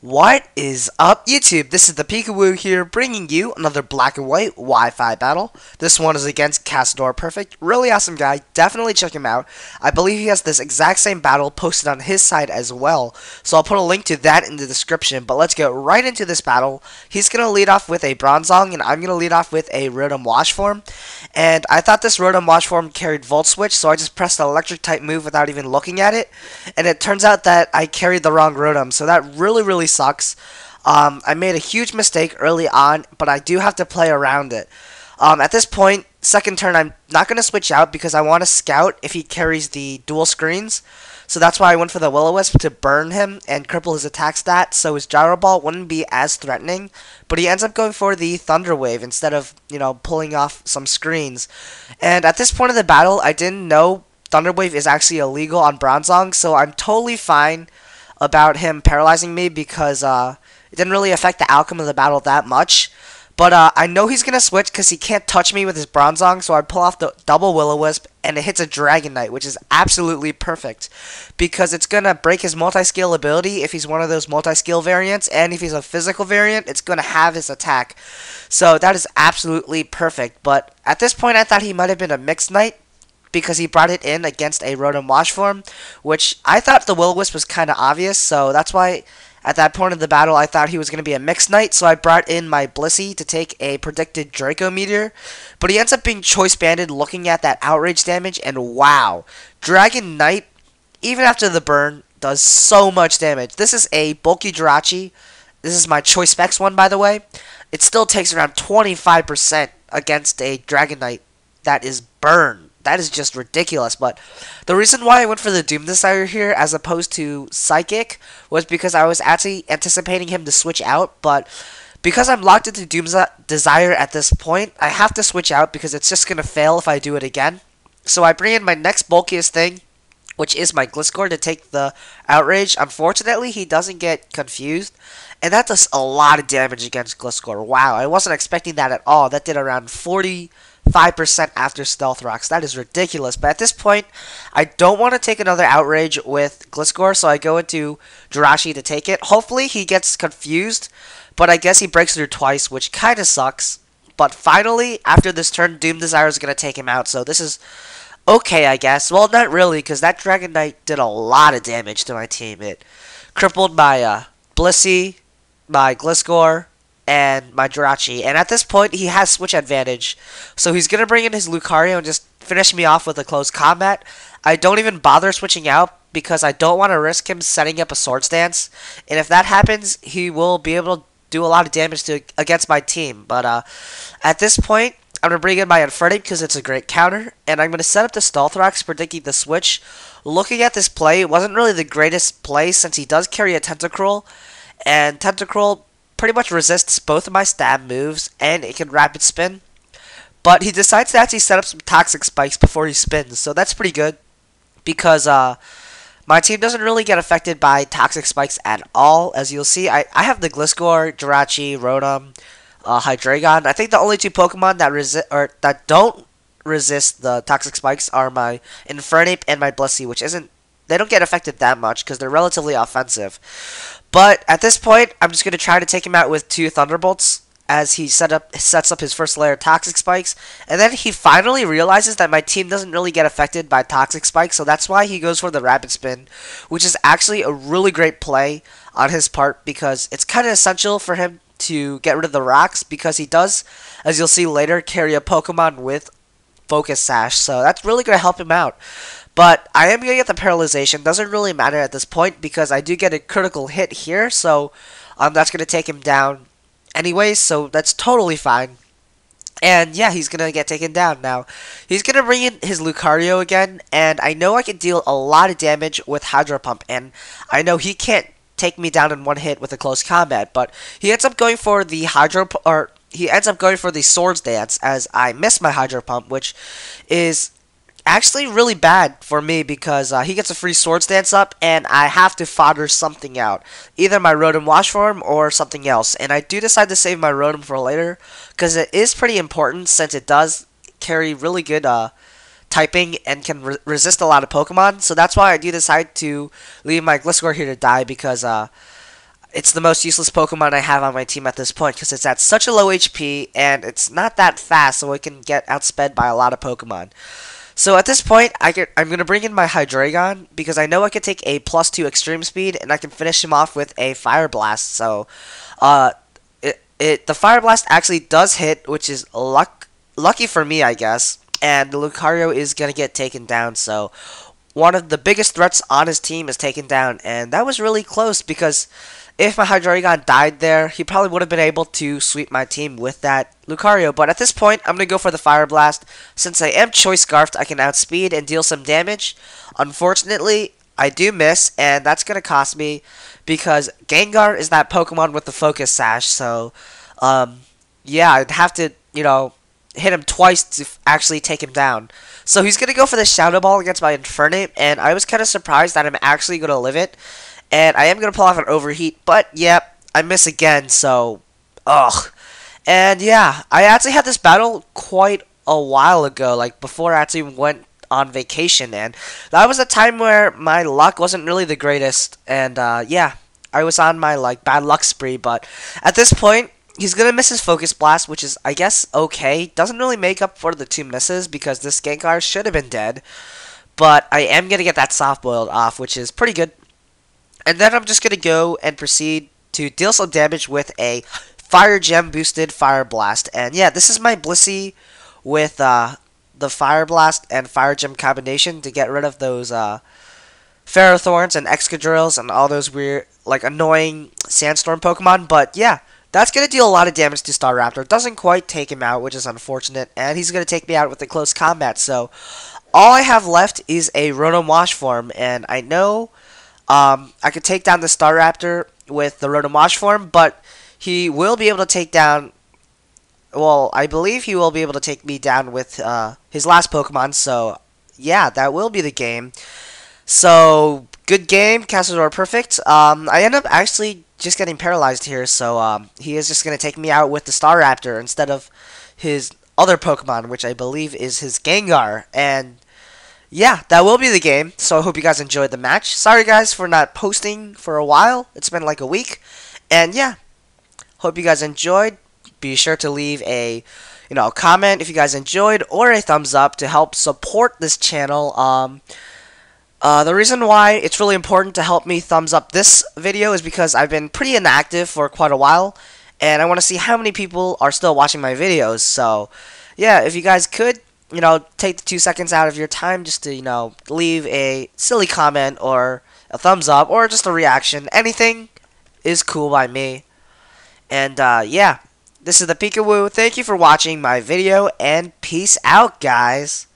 What is up, YouTube? This is ThePikaWu here, bringing you another black and white Wi-Fi battle. This one is against CasadorPerfect. Really awesome guy. Definitely check him out. I believe he has this exact same battle posted on his side as well. So I'll put a link to that in the description. But let's get right into this battle. He's going to lead off with a Bronzong, and I'm going to lead off with a Rotom Wash form. And I thought this Rotom Wash form carried Volt Switch, so I just pressed the electric type move without even looking at it. And it turns out that I carried the wrong Rotom, so that really sucks. I made a huge mistake early on, but I do have to play around it. At this point, second turn, I'm not going to switch out because I want to scout if he carries the dual screens. So that's why I went for the Will-O-Wisp to burn him and cripple his attack stat, so his Gyro Ball wouldn't be as threatening. But he ends up going for the Thunder Wave instead of, pulling off some screens. And at this point of the battle, I didn't know Thunder Wave is actually illegal on Bronzong, so I'm totally fine about him paralyzing me because it didn't really affect the outcome of the battle that much. But I know he's going to switch because he can't touch me with his Bronzong, so I pull off the double Will-O-Wisp, and it hits a Dragonite, which is absolutely perfect because it's going to break his multi-scale ability if he's one of those multi-scale variants, and if he's a physical variant, it's going to have his attack. So that is absolutely perfect. But at this point, I thought he might have been a Mixed Knight because he brought it in against a Rotom Wash form, which I thought the Will-O-Wisp was kind of obvious, so that's why at that point of the battle, I thought he was going to be a Mixed Knight, so I brought in my Blissey to take a predicted Draco Meteor. But he ends up being Choice Banded looking at that outrage damage, and wow. Dragonite, even after the burn, does so much damage. This is a bulky Jirachi. This is my Choice Specs one, by the way. It still takes around 25% against a Dragonite that is burned. That is just ridiculous, but the reason why I went for the Doom Desire here as opposed to Psychic was because I was actually anticipating him to switch out, but because I'm locked into Doom Desire at this point, I have to switch out because it's just going to fail if I do it again. So I bring in my next bulkiest thing, which is my Gliscor to take the Outrage. Unfortunately, he doesn't get confused, and that does a lot of damage against Gliscor. Wow, I wasn't expecting that at all. That did around 45% after Stealth Rocks. That is ridiculous. But at this point, I don't want to take another Outrage with Gliscor, so I go into Jirachi to take it. Hopefully, he gets confused, but I guess he breaks through twice, which kind of sucks. But finally, after this turn, Doom Desire is going to take him out, so this is okay, I guess. Well, not really, because that Dragonite did a lot of damage to my team. It crippled my Blissey, my Gliscor, and my Jirachi. And at this point, he has switch advantage. So he's going to bring in his Lucario and just finish me off with a close combat. I don't even bother switching out because I don't want to risk him setting up a Swords Dance. And if that happens, he will be able to do a lot of damage against my team. But at this point, I'm going to bring in my Infernape because it's a great counter. And I'm going to set up the Stealth Rocks, predicting the switch. Looking at this play, it wasn't really the greatest play since he does carry a Tentacruel. And Tentacruel pretty much resists both of my stab moves, and it can rapid spin. But he decides to actually set up some Toxic Spikes before he spins, so that's pretty good. Because my team doesn't really get affected by Toxic Spikes at all. As you'll see, I have the Gliscor, Jirachi, Rotom, Hydreigon. I think the only two Pokemon that don't resist the Toxic Spikes are my Infernape and my Blissey, which they don't get affected that much because they're relatively offensive. But at this point, I'm just going to try to take him out with two Thunderbolts as he sets up his first layer of Toxic Spikes. And then he finally realizes that my team doesn't really get affected by Toxic Spikes, so that's why he goes for the Rapid Spin, which is actually a really great play on his part because it's kind of essential for him to get rid of the rocks because he does, as you'll see later, carry a Pokemon with Focus Sash, so that's really going to help him out. But I am going to get the paralyzation. Doesn't really matter at this point because I do get a critical hit here. So that's going to take him down anyways. So that's totally fine. And yeah, he's going to get taken down now. He's going to bring in his Lucario again. And I know I can deal a lot of damage with Hydro Pump. And I know he can't take me down in one hit with a close combat. But he ends up going for the he ends up going for the Swords Dance as I miss my Hydro Pump, which is actually really bad for me because he gets a free Swords Dance up and I have to fodder something out. Either my Rotom Wash form or something else. And I do decide to save my Rotom for later because it is pretty important since it does carry really good typing and can resist a lot of Pokemon. So that's why I do decide to leave my Gliscor here to die because it's the most useless Pokemon I have on my team at this point because it's at such a low HP and it's not that fast, so it can get outsped by a lot of Pokemon. So at this point, I'm going to bring in my Hydreigon because I know I can take a +2 extreme speed and I can finish him off with a Fire Blast. So the Fire Blast actually does hit, which is lucky for me, I guess. And the Lucario is going to get taken down, so one of the biggest threats on his team is taken down. And that was really close because if my Hydreigon died there, he probably would have been able to sweep my team with that Lucario. But at this point, I'm going to go for the Fire Blast. Since I am Choice Scarfed, I can outspeed and deal some damage. Unfortunately, I do miss, and that's going to cost me because Gengar is that Pokemon with the Focus Sash. So, yeah, I'd have to, hit him twice to actually take him down. So he's going to go for the Shadow Ball against my Infernape, and I was kind of surprised that I'm actually going to live it. And I am going to pull off an Overheat, but yep, I miss again, so ugh. And yeah, I actually had this battle quite a while ago, like before I actually went on vacation, and that was a time where my luck wasn't really the greatest, and yeah, I was on my bad luck spree. But at this point, he's gonna miss his Focus Blast, which is, I guess, okay. Doesn't really make up for the 2 misses because this Gengar should have been dead, but I am gonna get that Soft Boiled off, which is pretty good. And then I'm just gonna go and proceed to deal some damage with a Fire Gem boosted Fire Blast. And yeah, this is my Blissey with the Fire Blast and Fire Gem combination to get rid of those Ferrothorns and Excadrills and all those weird, annoying Sandstorm Pokemon. But yeah, that's going to deal a lot of damage to Staraptor. Doesn't quite take him out, which is unfortunate. And he's going to take me out with a close combat. So all I have left is a Rotom Wash form. And I know I could take down the Staraptor with the Rotom Wash form, but he will be able to take down... Well, I believe he will be able to take me down with his last Pokemon. So yeah, that will be the game. So, good game, CasadorPerfect. I end up actually just getting paralyzed here, so he is just going to take me out with the Staraptor instead of his other Pokemon, which I believe is his Gengar. And yeah, that will be the game, so I hope you guys enjoyed the match. Sorry guys for not posting for a while. It's been like a week. And yeah, hope you guys enjoyed. Be sure to leave a comment if you guys enjoyed, or a thumbs up to help support this channel. The reason why it's really important to help me thumbs up this video is because I've been pretty inactive for quite a while, and I want to see how many people are still watching my videos. So, yeah, if you guys could, take the 2 seconds out of your time just to, leave a silly comment or a thumbs up or just a reaction. Anything is cool by me. And, yeah, this is ThePikaWu. Thank you for watching my video, and peace out, guys.